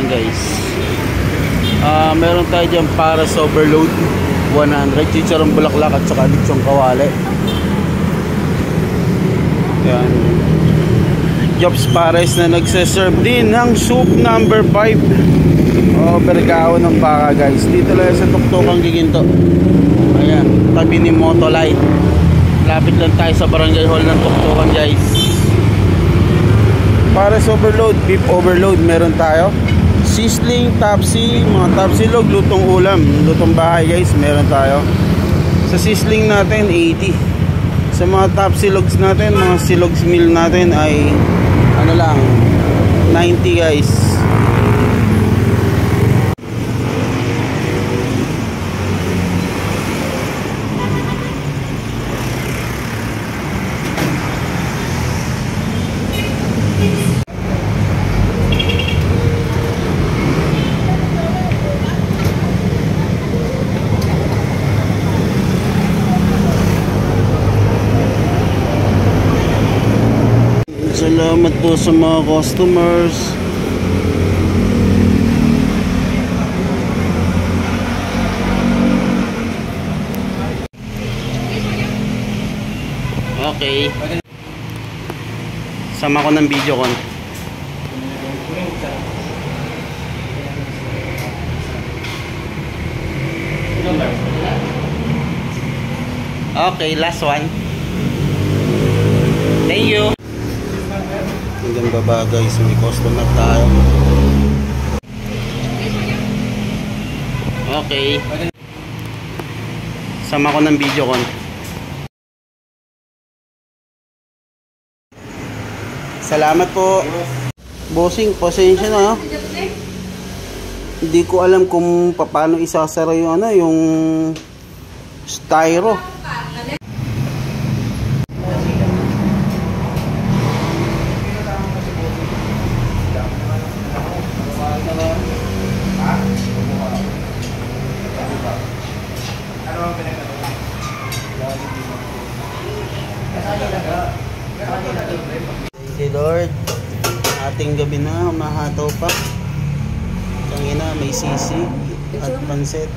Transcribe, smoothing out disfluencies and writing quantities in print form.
Ayan guys. Meron tayo dyan para sa overload 100, chicharong bulaklak at saka lechong kawali. Ayan. Jobs Pares na nagseserve din ng soup number 5. Bergao ng baka guys. Dito lang sa Tuktukang Giginto. Ayan, tabi ni Motolite. Lapit lang tayo sa barangay hall ng Tuktukan guys. Para sa overload, beef overload meron tayo. Sizzling, tapsi, mga tapsilog, lutong ulam, lutong bahay guys, meron tayo. Sa sizzling natin 80. Sa mga tapsilogs natin, mga silogs meal natin ay ano lang, 90 guys. Salamat po sa mga customers. Okay. Sama ko ng video ko. Okay, last one. Thank you. Hanggang baba guys, may customer tayo. Okay. Sama ko ng video ko. Salamat po. Bossing, pasensya na. Hindi ko alam kung paano isasara yung ano, yung styro. Thank you Lord. Ating gabi na, mahataw pa. Tangina, may sisi at pansit.